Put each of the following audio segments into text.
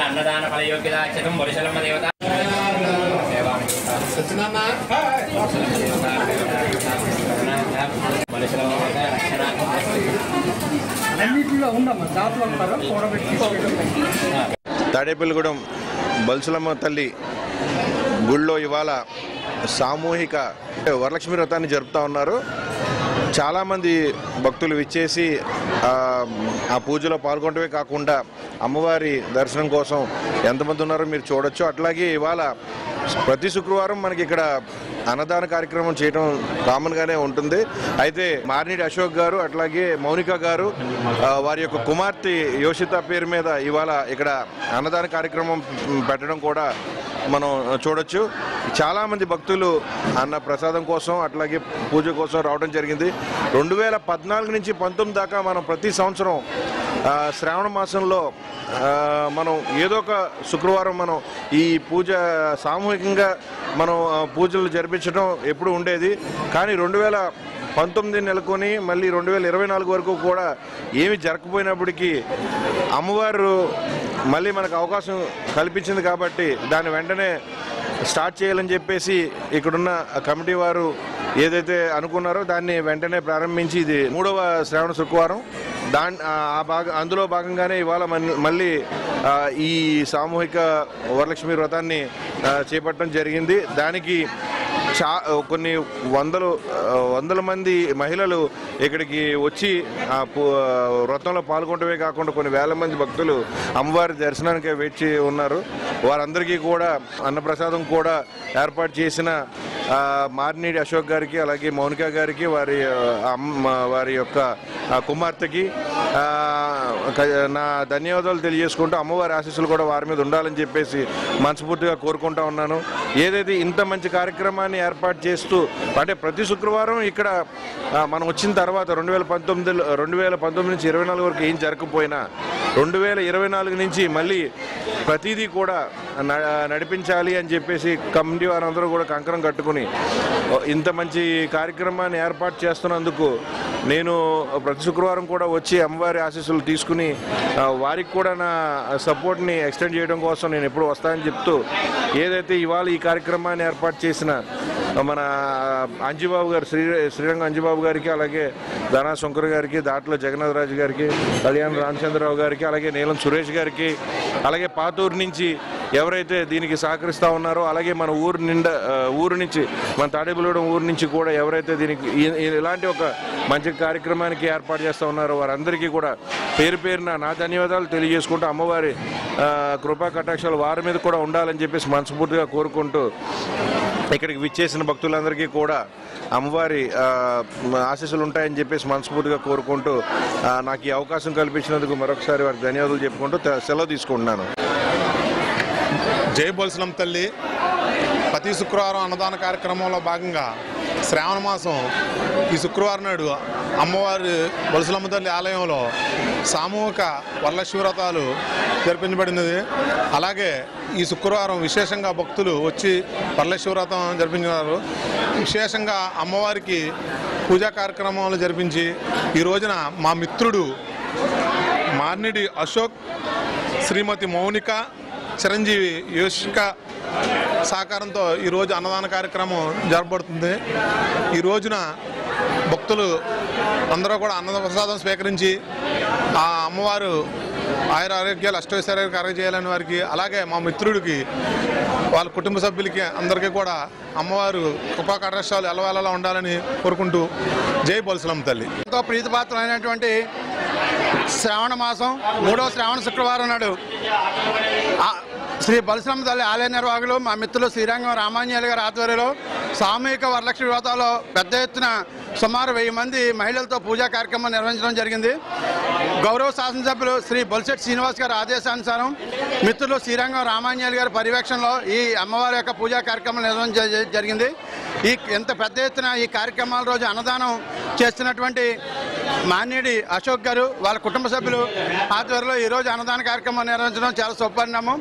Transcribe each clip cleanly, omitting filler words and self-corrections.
अन्नदान फल योग्यदाक्षतम वरिशलम देवता सत्यनारायण తాడేపల్లిగూడెం బల్సులమ్మ తల్లి గుళ్ళో ఇవాళ సామూహిక వరలక్ష్మి వ్రతాన్ని జరుపుతూ ఉన్నారు. చాలామంది భక్తులు విచ్చేసి ఆ పూజలో పాల్గొనడమే కాకుండా అమ్మవారి దర్శనం కోసం ఎంతమంది ఉన్నారో మీరు చూడొచ్చు. అట్లాగే ఇవాళ ప్రతి శుక్రవారం మనకి ఇక్కడ అన్నదాన కార్యక్రమం చేయడం కామన్గానే ఉంటుంది. అయితే మార్నిడి అశోక్ గారు అట్లాగే మౌనిక గారు వారి యొక్క కుమార్తె యోషిత పేరు మీద ఇవాళ ఇక్కడ అన్నదాన కార్యక్రమం పెట్టడం కూడా మనం చూడొచ్చు. చాలామంది భక్తులు అన్న ప్రసాదం కోసం అట్లాగే పూజ కోసం రావడం జరిగింది. 2014 నుంచి 19 దాకా మనం ప్రతి సంవత్సరం శ్రావణ మాసంలో మనం ఏదో ఒక శుక్రవారం మనం ఈ పూజ సామూహికంగా మనం పూజలు జరిపించడం ఎప్పుడు ఉండేది. కానీ 2019 నెలకొని మళ్ళీ 2024 వరకు కూడా ఏమి జరగకపోయినప్పటికీ అమ్మవారు మళ్ళీ మనకు అవకాశం కల్పించింది కాబట్టి దాన్ని వెంటనే స్టార్ట్ చేయాలని చెప్పేసి ఇక్కడున్న కమిటీ వారు ఏదైతే అనుకున్నారో దాన్ని వెంటనే ప్రారంభించి ఇది 3వ శ్రావణ శుక్రవారం. అందులో భాగంగానే ఇవాళ మళ్ళీ ఈ సామూహిక వరలక్ష్మి వ్రతాన్ని చేపట్టడం జరిగింది. దానికి కొన్ని వందల మంది మహిళలు ఇక్కడికి వచ్చి వ్రతంలో పాల్గొనడమే కాకుండా కొన్ని వేల మంది భక్తులు అమ్మవారి దర్శనానికి వేచి ఉన్నారు. వారందరికీ కూడా అన్నప్రసాదం కూడా ఏర్పాటు చేసిన మార్నిడి అశోక్ గారికి అలాగే మౌనిక గారికి వారి యొక్క కుమార్తెకి నా ధన్యవాదాలు తెలియజేసుకుంటూ అమ్మవారి ఆశీస్సులు కూడా వారి మీద ఉండాలని చెప్పేసి మనస్ఫూర్తిగా కోరుకుంటా ఉన్నాను. ఏదైతే ఇంత మంచి కార్యక్రమాన్ని ఏర్పాటు చేస్తూ అంటే ప్రతి శుక్రవారం ఇక్కడ మనం వచ్చిన తర్వాత 2019 నుంచి 24 వరకు ఏం జరగకపోయినా 2024 నుంచి మళ్ళీ ప్రతిదీ కూడా నడిపించాలి అని చెప్పేసి కమిటీ వారందరూ కూడా కంకణం కట్టుకుని ఇంత మంచి కార్యక్రమాన్ని ఏర్పాటు చేస్తున్నందుకు నేను ప్రతి శుక్రవారం కూడా వచ్చి అమ్మవారి ఆశీస్సులు తీసుకుని వారికి కూడా నా సపోర్ట్ని ఎక్స్టెండ్ చేయడం కోసం నేను ఎప్పుడు వస్తానని చెప్తూ ఏదైతే ఇవాళ ఈ కార్యక్రమాన్ని ఏర్పాటు చేసిన మన అంజుబాబు గారు శ్రీరంగ అంజుబాబు గారికి అలాగే ధనా శంకర్ గారికి దాంట్లో జగన్నాథ్ రాజు గారికి కళ్యాణ్ రామచంద్రరావు గారికి అలాగే నీలం సురేష్ గారికి అలాగే పాతూరు నుంచి ఎవరైతే దీనికి సహకరిస్తూ ఉన్నారో అలాగే మన ఊరు నుంచి మన తాడేపల్లిగూడెం ఊరు నుంచి కూడా ఎవరైతే దీనికి ఇలాంటి ఒక మంచి కార్యక్రమానికి ఏర్పాటు చేస్తూ ఉన్నారో వారందరికీ కూడా పేరు పేరున నా ధన్యవాదాలు తెలియజేసుకుంటూ అమ్మవారి కృపా కటాక్షాలు వారి మీద కూడా ఉండాలని చెప్పేసి మనస్ఫూర్తిగా కోరుకుంటూ ఇక్కడికి విచ్చేసిన భక్తులందరికీ కూడా అమ్మవారి ఆశీస్సులు ఉంటాయని చెప్పేసి మనస్ఫూర్తిగా కోరుకుంటూ నాకు ఈ అవకాశం కల్పించినందుకు మరొకసారి వారికి ధన్యవాదాలు చెప్పుకుంటూ సెలవు తీసుకుంటున్నాను. జై బల్సులమ్మ తల్లి. ప్రతి శుక్రవారం అన్నదాన కార్యక్రమంలో భాగంగా శ్రావణ మాసం ఈ శుక్రవారం నాడు అమ్మవారి బల్సులమ్మ తల్లి ఆలయంలో సామూహిక వరలక్ష్మి వ్రతాలు జరిపించబడినది. అలాగే ఈ శుక్రవారం విశేషంగా భక్తులు వచ్చి వరలక్ష్మి వ్రతం జరిపించినారు. విశేషంగా అమ్మవారికి పూజా కార్యక్రమాలు జరిపించి ఈ రోజున మా మిత్రుడు మార్నిడి అశోక్, శ్రీమతి మౌనిక, చిరంజీవి యోషిక సహకారంతో ఈరోజు అన్నదాన కార్యక్రమం జరపబడుతుంది. ఈ రోజున భక్తులు అందరూ కూడా అన్నప్రసాదం స్వీకరించి ఆ అమ్మవారు ఆయుర ఆరోగ్యాలు అష్టైశ్వర్యాలు కలగజేయాలని వారికి, అలాగే మా మిత్రుడికి వాళ్ళ కుటుంబ సభ్యులకి అందరికీ కూడా అమ్మవారు కృపా కటాక్షాలు ఎలవేళలా ఉండాలని కోరుకుంటూ జై బొలసలమ్మ తల్లి. ఎంతో ప్రీతిపాత్రమైనటువంటి శ్రావణ మాసం 3వ శ్రావణ శుక్రవారం నాడు శ్రీ బొలసలమ్మ తల్లి ఆలయ నిర్వాహకులు మా మిత్రులు శ్రీరంగం రామాంజనేయులు గారి ఆధ్వర్యంలో సామూహిక వరలక్ష్మి వ్రతాల్లో పెద్ద ఎత్తున సుమారు 1000 మంది మహిళలతో పూజా కార్యక్రమం నిర్వహించడం జరిగింది. గౌరవ శాసనసభ్యులు శ్రీ బొలిశెట్టి శ్రీనివాస్ గారి ఆదేశానుసారం మిత్రులు శ్రీరంగం రామాంజనేయులు గారి పర్యవేక్షణలో ఈ అమ్మవారి యొక్క పూజా కార్యక్రమం నిర్వహించడం జరిగింది. ఎంత పెద్ద ఎత్తున ఈ కార్యక్రమాల రోజు అన్నదానం చేస్తున్నటువంటి మాన్యుడి అశోక్ గారు వాళ్ళ కుటుంబ సభ్యులు ఆధ్వర్యంలో ఈరోజు అన్నదాన కార్యక్రమం నిర్వహించడం చాలా శుభపరిణామం.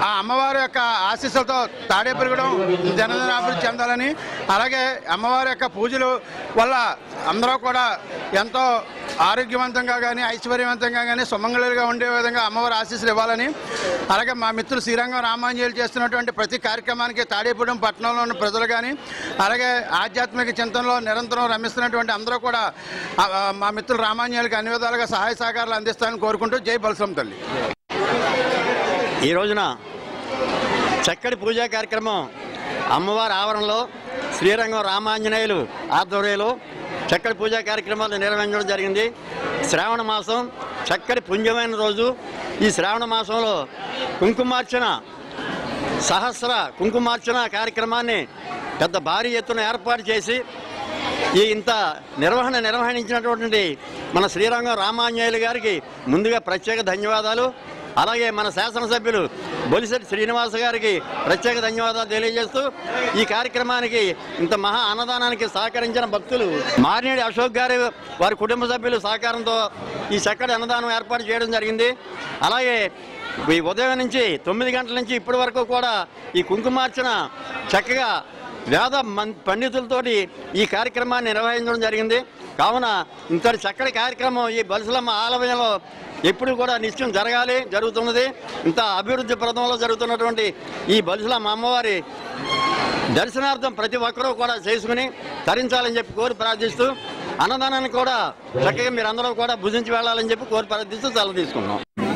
ఆ అమ్మవారి యొక్క ఆశీస్సులతో తాడేపల్లిగూడెం జనజనాభివృద్ధి చెందాలని, అలాగే అమ్మవారి యొక్క పూజలు వల్ల అందరూ కూడా ఎంతో ఆరోగ్యవంతంగా కానీ ఐశ్వర్యవంతంగా కానీ సుమంగళులుగా ఉండే విధంగా అమ్మవారి ఆశీస్సులు ఇవ్వాలని, అలాగే మా మిత్రులు శ్రీరంగం రామాంజనేయులు చేస్తున్నటువంటి ప్రతి కార్యక్రమానికి తాడేపల్లిగూడెం పట్టణంలో ఉన్న ప్రజలు కానీ, అలాగే ఆధ్యాత్మిక చింతనలో నిరంతరం రమిస్తున్నటువంటి అందరూ కూడా మా మిత్రులు రామాంజనేయులకి అన్ని విధాలుగా సహాయ సహకారాలు అందిస్తారని కోరుకుంటూ జై బొలసలమ్మ తల్లి. ఈ రోజున చక్కటి పూజా కార్యక్రమం అమ్మవారి ఆవరణలో శ్రీరంగం రామాంజనేయులు ఆధ్వర్యంలో చక్కటి పూజా కార్యక్రమాలు నిర్వహించడం జరిగింది. శ్రావణ మాసం చక్కటి పుణ్యమైన రోజు. ఈ శ్రావణ మాసంలో కుంకుమార్చన సహస్ర కుంకుమార్చన కార్యక్రమాన్ని పెద్ద భారీ ఎత్తున ఏర్పాటు చేసి ఇంత నిర్వహించినటువంటి మన శ్రీరంగం రామాంజనేయులు గారికి ముందుగా ప్రత్యేక ధన్యవాదాలు. అలాగే మన శాసనసభ్యులు బొలిశెట్టి శ్రీనివాస్ గారికి ప్రత్యేక ధన్యవాదాలు తెలియజేస్తూ ఈ కార్యక్రమానికి ఇంత మహా అన్నదానానికి సహకరించిన భక్తులు మారినేడి అశోక్ గారు వారి కుటుంబ సభ్యులు సహకారంతో ఈ చక్కటి అన్నదానం ఏర్పాటు చేయడం జరిగింది. అలాగే ఈ ఉదయం నుంచి 9 గంటల నుంచి ఇప్పటి వరకు కూడా ఈ కుంకుమార్చన చక్కగా వేద పండితులతోటి ఈ కార్యక్రమాన్ని నిర్వహించడం జరిగింది. కావున ఇంతటి చక్కటి కార్యక్రమం ఈ బొలసలమ్మ ఆలయంలో ఎప్పుడు కూడా నిత్యం జరుగుతున్నది. ఇంత అభివృద్ధి ప్రదంలో జరుగుతున్నటువంటి ఈ బొలసలమ్మ అమ్మవారి దర్శనార్థం ప్రతి ఒక్కరూ కూడా చేసుకుని తరించాలని చెప్పి కోరి ప్రార్థిస్తూ, అన్నదానాన్ని కూడా చక్కగా మీరందరూ కూడా భుజించి వెళ్ళాలని చెప్పి కోరి ప్రార్థిస్తూ సెలవు తీసుకున్నాం. ఈ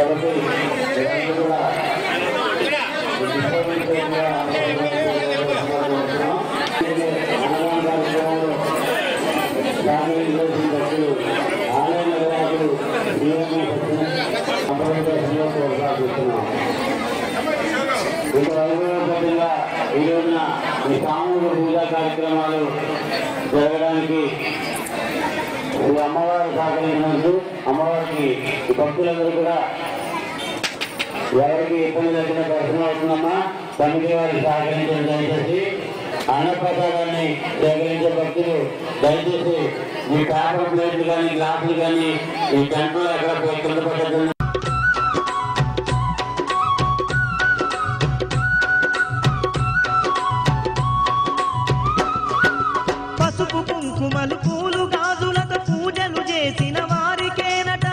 కాబట్టి ఈ రోజున ఈ సామూహిక పూజా కార్యక్రమాలు జరగడానికి ఈ అమ్మవారు సహకరించినందుకు అమ్మవారికి భక్తులందరూ కూడా ఎవరికి ఇబ్బంది లేకుండా దర్శనం అవుతుందమ్మా. కమిటీ వారికి సహకరించడం దయచేసి అన్నప్రసాదాన్ని సేకరించే భక్తులు దయచేసి ఈ పేపర్ ప్లేట్లు కానీ గ్లాసులు కానీ ఈ గంటలో ఎక్కడ కింద పడ్డది. పసుపు కుంకుమలు పూలు గాజులతో పూజలు చేసిన వారికేనట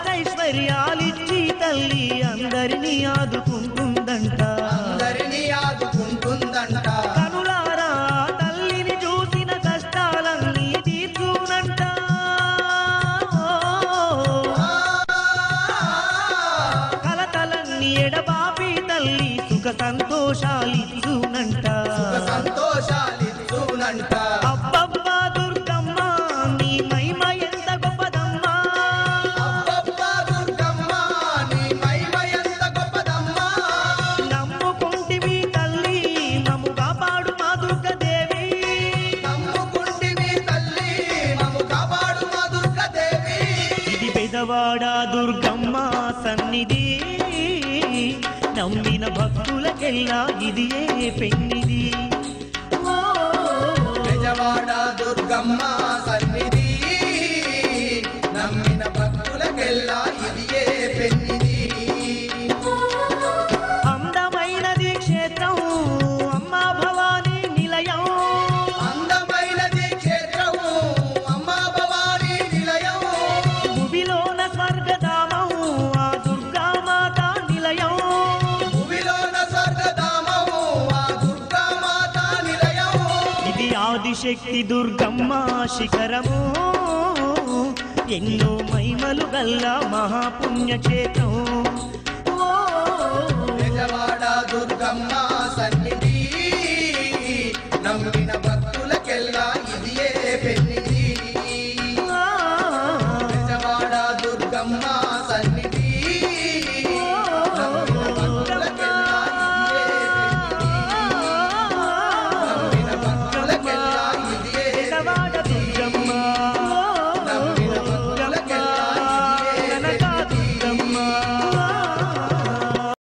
అష్టైశ్వర్యాలిచ్చి తల్లి అందరినీ ఆదుకుంటుందంట. కనులారా తల్లిని చూసిన కష్టాలన్నీ తీర్చునంట. కలతలన్నీ ఎడబాపి తల్లి సుఖ సంతోషాలిచ్చునంట. అబ్బబ్బా దుర్గమ్మ నీ మహిమ ఎంత గొప్పదమ్మా. నమ్ముకుంటివి తల్లి మమ్ము కాపాడు మా దుర్గదేవి. ఇది పెదవాడ దుర్గమ్మ సన్నిధి, నమ్మిన భక్తులకెల్లా ఇది ఏ పెన్నిది. పెదవాడ దుర్గమ్మ సన్నిధి, నమ్మిన భక్తులకెల్లా ఇది ఏ పెన్నిది. అందమైనది క్షేత్రం అమ్మా భవానీ నిలయం. అందమైనది క్షేత్రం అమ్మా భవానీ నిలయం. భువిలోన స్వర్గధామం ఆ దుర్గామాత నిలయం. భువిలోన స్వర్గధామం ఆ దుర్గామాత నిలయం. ఇది ఆదిశక్తి దుర్గమ్మ శిఖరము, ఎన్నో మహిమలు గల్ల మహాపుణ్యక్షేత్రం. పెదవాడ దుర్గమ్మ